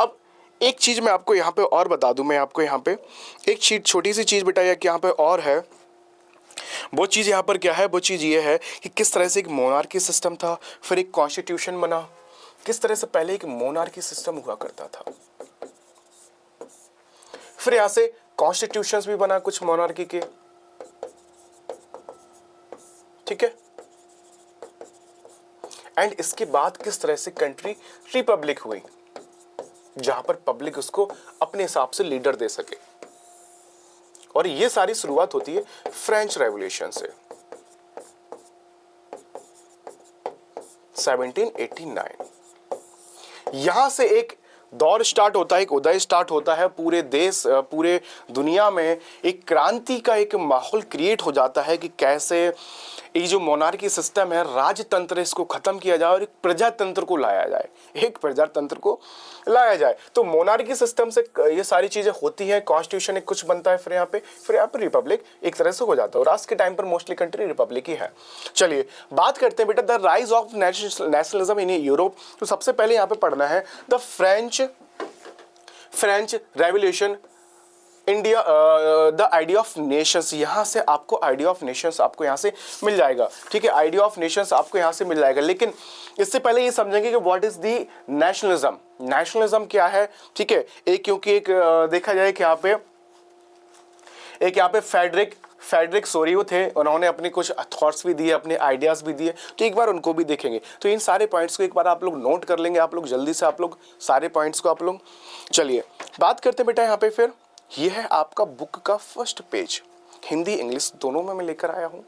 A: अब एक चीज मैं आपको यहाँ पे और बता दूं, मैं आपको यहाँ पे एक चीज, छोटी सी चीज बेटा यहाँ पे और है। वो चीज यहाँ पर क्या है, वो चीज ये है कि किस तरह से एक मोनार्की सिस्टम था, फिर एक कॉन्स्टिट्यूशन बना, किस तरह से पहले एक मोनार्की सिस्टम हुआ करता था, फिर यहां से कॉन्स्टिट्यूशंस भी बना कुछ मोनार्की के, ठीक है। एंड इसके बाद किस तरह से कंट्री रिपब्लिक हुई, जहां पर पब्लिक उसको अपने हिसाब से लीडर दे सके। और ये सारी शुरुआत होती है फ्रेंच रेवोल्यूशन से, 1789। यहां से एक दौर स्टार्ट होता है, एक उदय स्टार्ट होता है, पूरे देश, पूरे दुनिया में एक क्रांति का एक माहौल क्रिएट हो जाता है कि कैसे ये जो मोनार्की सिस्टम है, राजतंत्र, इसको खत्म किया जाए और एक प्रजातंत्र को लाया जाए, एक प्रजातंत्र को लाया जाए। तो मोनार्की सिस्टम से ये सारी चीजें होती हैं, कॉन्स्टिट्यूशन एक कुछ बनता है, फिर यहाँ पे रिपब्लिक एक तरह से हो जाता है। और आज के टाइम पर मोस्टली कंट्री रिपब्लिक ही है। चलिए बात करते हैं बेटा the rise of nationalism in Europe. तो सबसे पहले यहाँ पे पढ़ना है the French revolution India the idea of Nations, यहाँ से आपको आइडिया ऑफ नेशंस आपको यहाँ से मिल जाएगा, ठीक है, आइडिया ऑफ नेशंस आपको यहाँ से मिल जाएगा। लेकिन इससे पहले ये समझेंगे कि what is the nationalism, nationalism क्या है, ठीक है। एक क्योंकि एक देखा जाए कि यहाँ पे फेडरिक सोरियो थे, उन्होंने अपने कुछ थॉट्स भी दिए, अपने आइडियाज़ भी दिए, तो एक बार उनको भी देखेंगे। तो इन सारे पॉइंट्स को एक बार आप लोग नोट कर लेंगे, आप लोग जल्दी से, आप लोग सारे पॉइंट्स को आप लोग। चलिए बात करते हैं बेटा यहाँ पे फिर, ये है आपका बुक का फर्स्ट पेज, हिंदी इंग्लिश दोनों में मैं लेकर आया हूँ,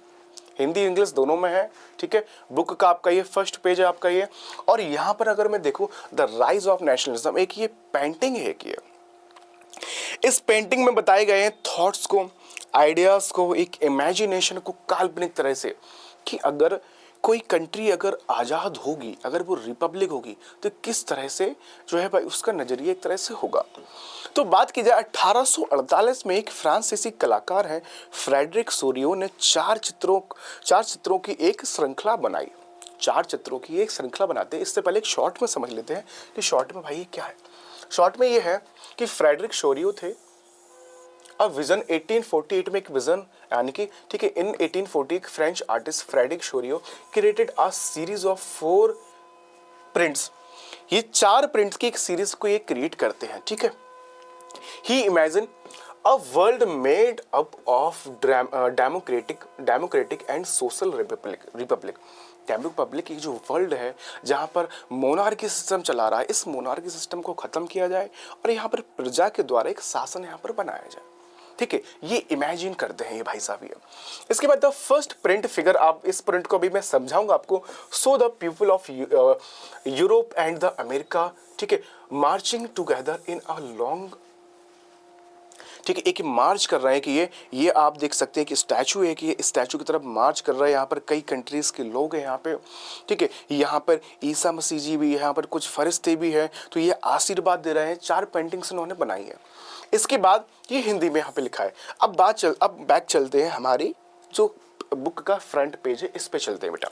A: हिंदी इंग्लिश दोनों में है, ठीक है। बुक का आपका ये फर्स्ट पेज है आपका ये, और यहाँ पर अगर मैं देखूँ द राइज ऑफ नेशनलिज्म, एक ये पेंटिंग है कि इस पेंटिंग में बताए गए हैं थॉट्स को, आइडियाज़ को, एक इमेजिनेशन को काल्पनिक तरह से, कि अगर कोई कंट्री अगर आज़ाद होगी, अगर वो रिपब्लिक होगी, तो किस तरह से जो है भाई उसका नज़रिया एक तरह से होगा। तो बात की जाए 1848 में एक फ्रांसीसी कलाकार है फ्रेडरिक सोरियो ने चार चित्रों की एक श्रृंखला बनाई, चार चित्रों की एक श्रृंखला बनाते हैं। इससे पहले एक शॉर्ट में समझ लेते हैं कि शॉर्ट में भाई ये क्या है। शॉर्ट में ये है कि फ्रेडरिक सोरियो थे, अब विजन 1848 में एक विजन, यानी कि ठीक है, इन 1840 एक French artist Frederick Sorio created a series of 4 prints, ये 4 प्रिंट्स की एक सीरीज को ये क्रिएट करते हैं, ठीक है। He imagine a world made up of democratic and social republic. Democratic ये जो वर्ल्ड है जहाँ पर मोनार्की सिस्टम चला रहा है, इस मोनार्की सिस्टम को खत्म किया जाए और यहाँ पर प्रजा के द्वारा एक शासन यहाँ पर बनाया जाए, ठीक है। ये इमेजिन करते हैं ये भाई साहब ये। इसके बाद द फर्स्ट प्रिंट फिगर, आप इस प्रिंट को भी मैं समझाऊंगा आपको। So the people of Europe and the America, ठीक है, marching together in a long, ठीक है, एक मार्च कर रहे हैं कि ये आप देख सकते हैं कि स्टैचू है कि ये स्टैचू की तरफ मार्च कर रहा है। यहाँ पर कई कंट्रीज़ के लोग हैं यहाँ पे, ठीक है। यहाँ पर ईसा मसीह जी भी है, यहाँ पर कुछ फरिश्ते भी हैं, तो ये आशीर्वाद दे रहे हैं। 4 पेंटिंग्स इन्होंने बनाई है। इसके बाद ये हिंदी में यहाँ पे लिखा है। अब बैक चलते हैं, हमारी जो बुक का फ्रंट पेज है इस पे चलते हैं बेटा,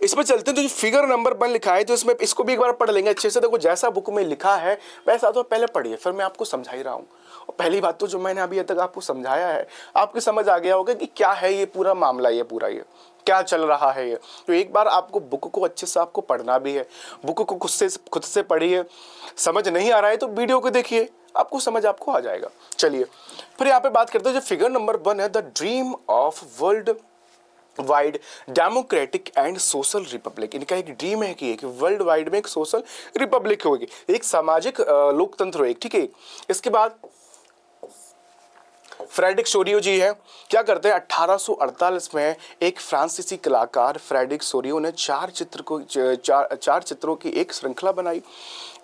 A: इस पर चलते हैं। तो जो फिगर नंबर 1 लिखा है, तो इसमें इसको भी एक बार पढ़ लेंगे अच्छे से। देखो जैसा बुक में लिखा है वैसा तो पहले पढ़िए, फिर मैं आपको समझा ही रहा हूँ। और पहली बात तो जो मैंने अभी तक आपको समझाया है, आपको समझ आ गया होगा कि क्या है ये पूरा मामला, ये पूरा ये क्या चल रहा है ये। तो एक बार आपको बुक को अच्छे से आपको पढ़ना भी है, बुक को खुद से पढ़िए। समझ नहीं आ रहा है तो वीडियो को देखिए, आपको समझ आपको आ जाएगा। चलिए फिर यहाँ पे बात करते हैं। जो फिगर नंबर 1 है, the dream of world wide democratic and social Republic. इनका एक ड्रीम है कि वर्ल्ड वाइड में एक सोशल रिपब्लिक होगी, एक सामाजिक लोकतंत्र हो एक, ठीक है। इसके बाद फ्रेडरिक सोरियो जी है, क्या करते हैं 1848 में एक फ्रांसीसी कलाकार फ्रेडरिक सोरियो ने 4 चित्रों की एक श्रृंखला बनाई।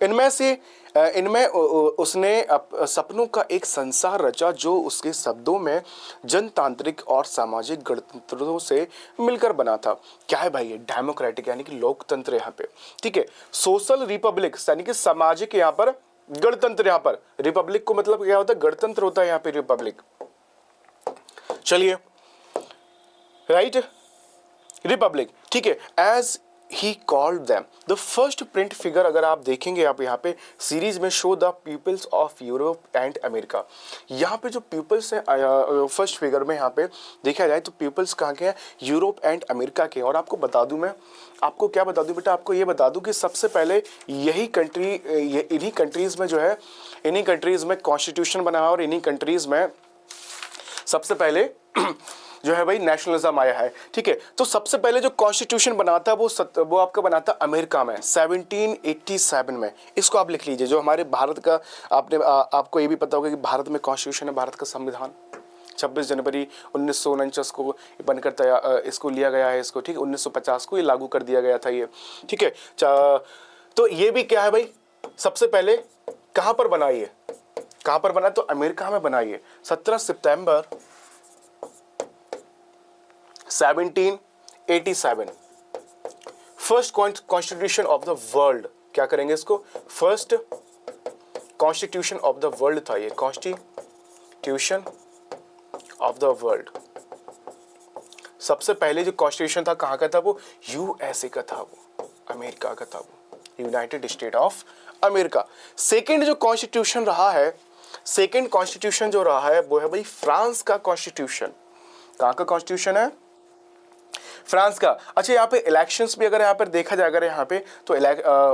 A: इनमें उसने सपनों का एक संसार रचा जो उसके शब्दों में जनतांत्रिक और सामाजिक गणतंत्रों से मिलकर बना था। क्या है भाई ये? डेमोक्रेटिक यानी कि लोकतंत्र यहाँ पे, ठीक है। सोशल रिपब्लिक यानी कि सामाजिक, यहाँ पर गणतंत्र, यहाँ पर रिपब्लिक को मतलब क्या होता है? गणतंत्र होता है यहाँ पे रिपब्लिक। चलिए राइट, रिपब्लिक, ठीक है। As he called them the first print figure, अगर आप देखेंगे आप यहाँ पे सीरीज में, show the peoples of Europe and America. यहाँ पे जो पीपल्स है फर्स्ट फिगर में यहाँ पे देखा जाए तो पीपल्स कहाँ के हैं? यूरोप एंड अमेरिका के। और आपको बता दूं, मैं आपको क्या बता दूं बेटा, आपको ये बता दूं कि सबसे पहले यही कंट्री, इन्हीं कंट्रीज में जो है, इन्हीं कंट्रीज में कॉन्स्टिट्यूशन बना है और इन्हीं कंट्रीज में सबसे पहले जो है भाई नेशनलिज्म आया है, ठीक है। तो सबसे पहले जो कॉन्स्टिट्यूशन बना था वो आपका बना था अमेरिका में 1787 में। इसको आप लिख लीजिए। जो हमारे भारत का आपको ये भी पता होगा कि भारत में कॉन्स्टिट्यूशन है, भारत का संविधान 26 जनवरी 1949 को बनकर इसको लिया गया है इसको, ठीक है। 1950 को ये लागू कर दिया गया था ये, ठीक है। तो ये भी क्या है भाई, सबसे पहले कहाँ पर बनाई है, कहाँ पर बना? तो अमेरिका में बनाई है 17 सितंबर 1787। First constitution of the world, क्या करेंगे इसको? First constitution of the world था ये, कॉन्स्टिट्यूशन ऑफ द वर्ल्ड। सबसे पहले जो कॉन्स्टिट्यूशन था कहाँ का था? वो यूएसए का था, वो अमेरिका का था, वो United state of America. Second जो कॉन्स्टिट्यूशन रहा है सेकेंड कॉन्स्टिट्यूशन जो रहा है वो है भाई फ्रांस का कॉन्स्टिट्यूशन। कहाँ का कॉन्स्टिट्यूशन है? फ्रांस का। अच्छा, यहाँ पे इलेक्शंस भी अगर यहाँ पर देखा जाए अगर यहाँ पे तो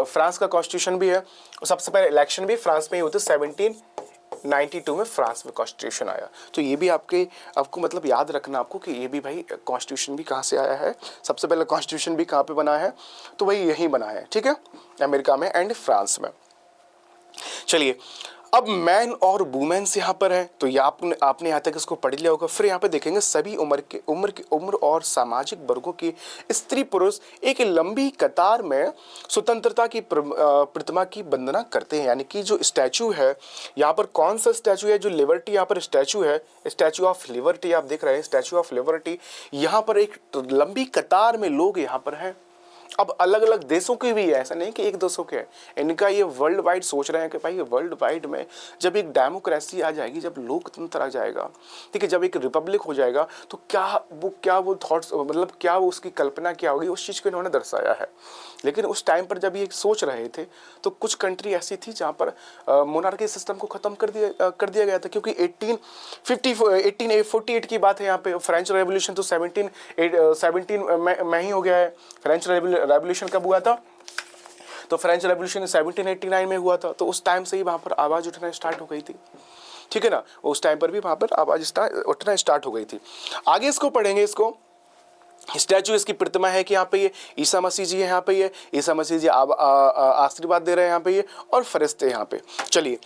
A: फ्रांस का कॉन्स्टिट्यूशन भी है। सबसे पहले इलेक्शन भी फ्रांस में ही होते 1792 में फ्रांस में कॉन्स्टिट्यूशन आया। तो ये भी आपको मतलब याद रखना आपको कि ये भी भाई कॉन्स्टिट्यूशन भी कहाँ से आया है। सबसे पहले कॉन्स्टिट्यूशन भी कहाँ पे बना है? तो भाई यहीं बना है, ठीक है, अमेरिका में एंड फ्रांस में। चलिए, अब मैन और वुमेन्स यहाँ पर है, तो ये आपने यहाँ तक इसको पढ़ लिया होगा। फिर यहाँ पे देखेंगे सभी उम्र और सामाजिक वर्गों की स्त्री पुरुष एक लंबी कतार में स्वतंत्रता की प्रतिमा की वंदना करते हैं। यानी कि जो स्टैचू है यहाँ पर, कौन सा स्टैचू है? जो लिबर्टी यहाँ पर स्टैचू है, स्टैचू ऑफ लिबर्टी आप देख रहे हैं, स्टैचू ऑफ लिबर्टी। यहाँ पर एक लंबी कतार में लोग यहाँ पर हैं। अब अलग अलग देशों के भी है, ऐसा नहीं कि एक देशों के है, इनका ये वर्ल्ड वाइड सोच रहे हैं कि भाई वर्ल्ड वाइड में जब एक डेमोक्रेसी आ जाएगी, जब लोकतंत्र आ जाएगा, ठीक है, जब एक रिपब्लिक हो जाएगा, तो क्या वो थॉट्स, मतलब क्या वो उसकी कल्पना क्या होगी, उस चीज़ को इन्होंने दर्शाया है। लेकिन उस टाइम पर जब ये सोच रहे थे तो कुछ कंट्री ऐसी थी जहाँ पर मोनार्की सिस्टम को ख़त्म कर दिया गया था, क्योंकि 1848 की बात है। यहाँ पे फ्रेंच रेवोल्यूशन तो 17 में ही हो गया है। फ्रेंच रेवोल्यूशन कब हुआ था? तो फ्रेंच रेवोल्यूशन 1789 में हुआ था। तो उस टाइम से ही वहाँ पर आवाज़ उठना स्टार्ट हो गई थी, ठीक है ना। उस टाइम पर भी वहाँ पर आवाज़ उठना स्टार्ट हो गई थी। आगे इसको पढ़ेंगे, इसको स्टैचू, इसकी प्रतिमा है कि यहाँ पे ये ईसा मसीह जी है, यहाँ पे ये ईसा मसीह जी आशीर्वाद दे रहे हैं यहाँ पे ये, और फरिश्ते यहाँ पे। चलिए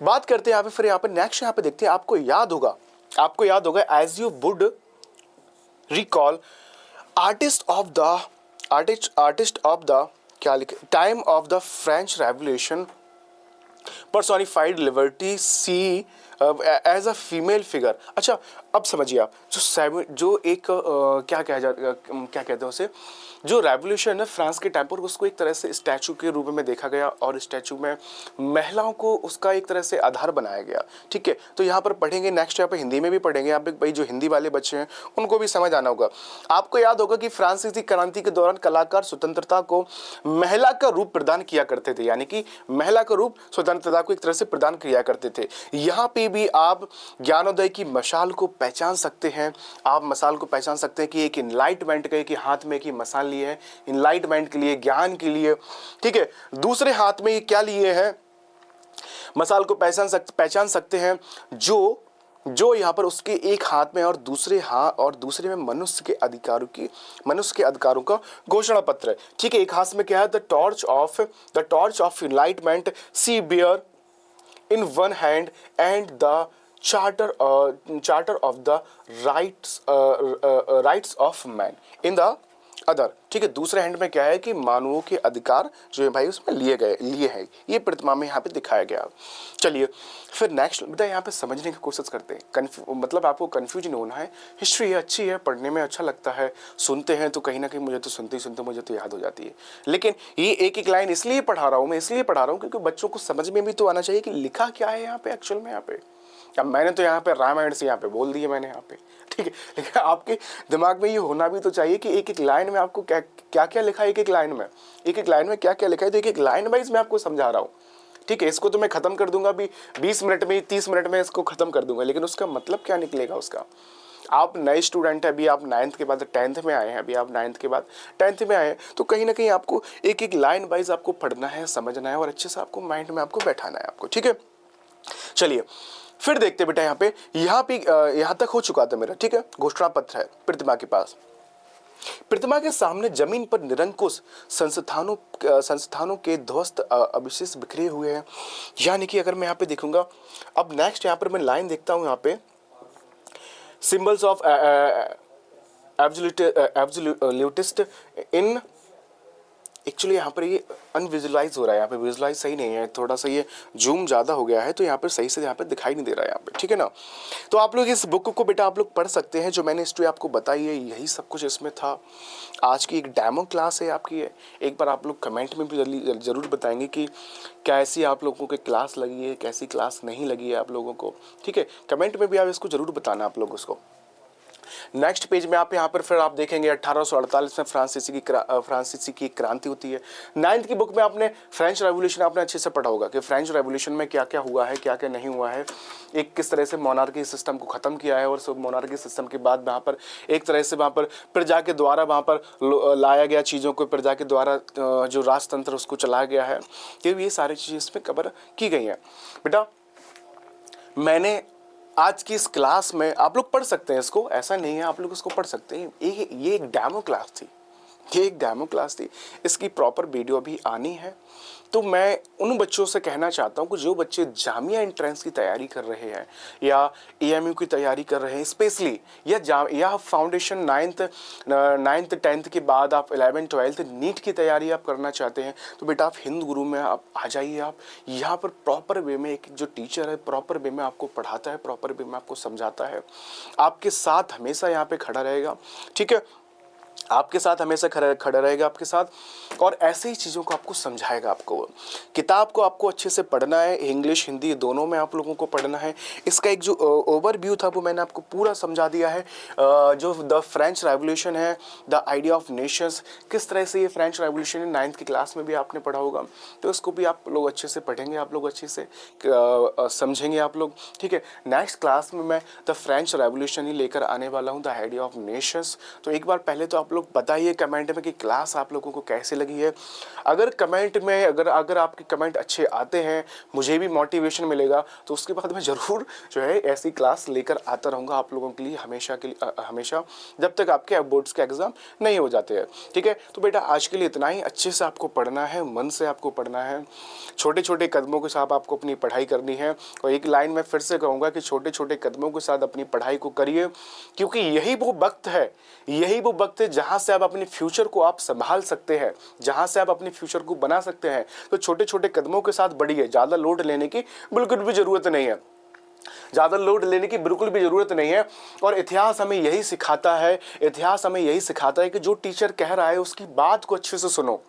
A: बात करते हैं यहाँ पे, फिर यहाँ पे नेक्स्ट यहाँ पे देखते हैं। आपको याद होगा as you would recall artist of the क्या लिखे, time of the French revolution personified liberty see as a female figure. अच्छा, अब समझिए आप, जो एक क्या कहते हैं उसे, जो रेवोल्यूशन है फ्रांस के टाइम पर, उसको एक तरह से स्टैचू के रूप में देखा गया, और स्टैचू में महिलाओं को उसका एक तरह से आधार बनाया गया, ठीक है। तो यहाँ पर पढ़ेंगे, नेक्स्ट यहाँ पे हिंदी में भी पढ़ेंगे। यहाँ पे भाई जो हिंदी वाले बच्चे हैं उनको भी समझ आना होगा। आपको याद होगा कि फ्रांसीसी क्रांति के दौरान कलाकार स्वतंत्रता को महिला का रूप प्रदान किया करते थे, यानी कि महिला का रूप स्वतंत्रता को एक तरह से प्रदान किया करते थे। यहाँ पे भी आप ज्ञानोदय की मशाल को पहचान सकते हैं। आप मशाल को पहचान सकते हैं कि एक इनलाइटमेंट का, कि हाथ में की मशाल लिए है इनलाइटमेंट के लिए, ज्ञान के लिए, ठीक है। दूसरे हाथ में ये क्या लिए हैं? मशाल को पहचान सकते हैं जो यहाँ पर उसके एक हाथ में और दूसरे में मनुष्य के अधिकारों का घोषणा पत्र है, ठीक है। एक हाथ में क्या है? The torch of enlightenment she bear in one hand and the charter of the rights of man in the other, ठीक है। दूसरे हैंड में क्या है कि मानवों के अधिकार जो है भाई उसमें लिए हैं, ये प्रतिमा में यहाँ पे दिखाया गया। चलिए फिर नेक्स्ट बेटा यहाँ पे समझने की कोशिश करते हैं। मतलब आपको कंफ्यूजन होना है। हिस्ट्री अच्छी है, पढ़ने में अच्छा लगता है, सुनते हैं तो कहीं ना कहीं मुझे तो सुनते मुझे तो याद हो जाती है। लेकिन ये एक एक लाइन इसलिए पढ़ा रहा हूँ क्योंकि बच्चों को समझ में भी तो आना चाहिए कि लिखा क्या है यहाँ पे एक्चुअल में। यहाँ पे अब मैंने तो यहाँ पे रामायण से यहाँ पे बोल दिए मैंने यहाँ पे, ठीक है, लेकिन आपके दिमाग में ये होना भी तो चाहिए कि एक एक लाइन में आपको क्या क्या लिखा है, एक एक लाइन में क्या क्या लिखा है। तो एक एक लाइन वाइज मैं आपको समझा रहा हूँ, ठीक है। इसको तो मैं खत्म कर दूंगा अभी 20 मिनट में, 30 मिनट में इसको खत्म कर दूंगा, लेकिन उसका मतलब क्या निकलेगा उसका। आप नए स्टूडेंट हैं, अभी आप 9th के बाद 10th में आए हैं, अभी आप 9th के बाद 10th में आए हैं, तो कहीं ना कहीं आपको एक एक लाइन वाइज आपको पढ़ना है, समझना है और अच्छे से आपको माइंड में आपको बैठाना है आपको, ठीक है। चलिए फिर देखते बेटा यहाँ तक हो चुका था मेरा, ठीक है। घोषणा पत्र है प्रतिमा के पास। प्रतिमा के सामने जमीन पर निरंकुश संस्थानों के ध्वस्त अवशेष बिखरे हुए हैं। यानी कि अगर मैं यहाँ पे देखूंगा, अब नेक्स्ट यहाँ पर मैं लाइन देखता हूँ, यहाँ पे symbols of absolutist in, actually यहाँ पर ये अनविजुलाइज हो रहा है, यहाँ पे विजुलाइज सही नहीं है, थोड़ा सा ये जूम ज़्यादा हो गया है, तो यहाँ पर सही से यहाँ पे दिखाई नहीं दे रहा है यहाँ पे, ठीक है ना। तो आप लोग इस बुक को बेटा आप लोग पढ़ सकते हैं, जो मैंने हिस्ट्री आपको बताई है यही सब कुछ इसमें था। आज की एक डेमो क्लास है आपकी है। एक बार आप लोग कमेंट में भी ज़रूर बताएंगे कि कैसी आप लोगों को क्लास लगी है, कैसी क्लास नहीं लगी है आप लोगों को, ठीक है। कमेंट में भी आप इसको ज़रूर बताना आप लोग उसको। नेक्स्ट पेज में आप यहाँ पर फिर आप देखेंगे 1848 में फ्रांसीसी की क्रांति होती है। 9th की बुक में आपने फ्रेंच रेवोल्यूशन आपने अच्छे से पढ़ा होगा कि फ्रेंच रेवोल्यूशन में क्या क्या हुआ है, क्या क्या नहीं हुआ है, एक किस तरह से मोनार्की सिस्टम को ख़त्म किया है और सब मोनार्की सिस्टम के बाद वहाँ पर एक तरह से वहाँ पर प्रजा के द्वारा वहाँ पर लाया गया चीज़ों को, प्रजा के द्वारा जो राजतंत्र उसको चलाया गया है, ये सारी चीज़ें इसमें कवर की गई हैं। बेटा मैंने आज की इस क्लास में, आप लोग पढ़ सकते हैं इसको, ऐसा नहीं है, आप लोग इसको पढ़ सकते हैं, ये एक डेमो क्लास थी, ये एक डेमो क्लास थी, इसकी प्रॉपर वीडियो भी आनी है। तो मैं उन बच्चों से कहना चाहता हूँ कि जो बच्चे जामिया एंट्रेंस की तैयारी कर रहे हैं या एएमयू की तैयारी कर रहे हैं स्पेशली, या फाउंडेशन 9th 10th के बाद आप 11th 12th नीट की तैयारी आप करना चाहते हैं, तो बेटा आप हिंद गुरु में आप आ जाइए। आप यहाँ पर प्रॉपर वे में एक जो टीचर है प्रॉपर वे में आपको पढ़ाता है, प्रॉपर वे में आपको समझाता है, आपके साथ हमेशा यहाँ पे खड़ा रहेगा, ठीक है, आपके साथ हमेशा खड़ा रहेगा आपके साथ, और ऐसे ही चीज़ों को आपको समझाएगा। आपको किताब को आपको अच्छे से पढ़ना है, इंग्लिश हिंदी दोनों में आप लोगों को पढ़ना है। इसका एक जो ओवरव्यू था वो मैंने आपको पूरा समझा दिया है। जो द फ्रेंच रेवोल्यूशन है, द आइडिया ऑफ नेशंस, किस तरह से ये फ्रेंच रेवोल्यूशन 9th की क्लास में भी आपने पढ़ा होगा, तो इसको भी आप लोग अच्छे से पढ़ेंगे, आप लोग अच्छे से समझेंगे आप लोग, ठीक है। नेक्स्ट क्लास में मैं द फ्रेंच रेवोल्यूशन ही लेकर आने वाला हूँ, द आइडिया ऑफ नेशंस। तो एक बार पहले तो आप लोग बताइए कमेंट में कि क्लास आप लोगों को कैसे लगी है। अगर कमेंट में अगर आपके कमेंट अच्छे आते हैं, मुझे भी मोटिवेशन मिलेगा, तो उसके बाद मैं ज़रूर जो है ऐसी क्लास लेकर आता रहूँगा आप लोगों के लिए, हमेशा जब तक आपके बोर्ड्स के एग्ज़ाम नहीं हो जाते हैं, ठीक है। तो बेटा आज के लिए इतना ही, अच्छे से आपको पढ़ना है, मन से आपको पढ़ना है, छोटे छोटे कदमों के साथ आपको अपनी पढ़ाई करनी है। और एक लाइन में फिर से कहूँगा कि छोटे छोटे कदमों के साथ अपनी पढ़ाई को करिए, क्योंकि यही वो वक्त है जहाँ से आप अपने फ्यूचर को आप संभाल सकते हैं, जहाँ से आप अपने फ्यूचर को बना सकते हैं। तो छोटे छोटे कदमों के साथ बढ़िए, ज़्यादा लोड लेने की बिल्कुल भी ज़रूरत नहीं है, ज़्यादा लोड लेने की बिल्कुल भी ज़रूरत नहीं है। और इतिहास हमें यही सिखाता है कि जो टीचर कह रहा है उसकी बात को अच्छे से सुनो।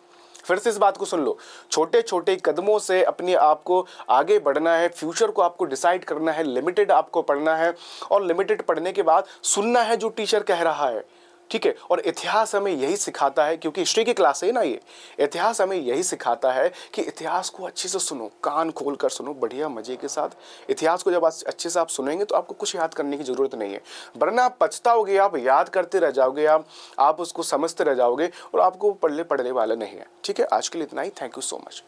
A: फिर से इस बात को सुन लो, छोटे छोटे कदमों से अपने आप को आगे बढ़ना है, फ्यूचर को आपको डिसाइड करना है, लिमिटेड आपको पढ़ना है, और लिमिटेड पढ़ने के बाद सुनना है जो टीचर कह रहा है, ठीक है। और इतिहास हमें यही सिखाता है, क्योंकि हिस्ट्री की क्लास है ना ये, इतिहास हमें यही सिखाता है कि इतिहास को अच्छे से सुनो, कान खोल कर सुनो, बढ़िया मजे के साथ। इतिहास को जब अच्छे से आप सुनेंगे तो आपको कुछ याद करने की ज़रूरत नहीं है, वरना आप पछताओगे, आप याद करते रह जाओगे, आप उसको समझते रह जाओगे और आपको पढ़ने वाला नहीं है, ठीक है। आज के लिए इतना ही, थैंक यू सो मच।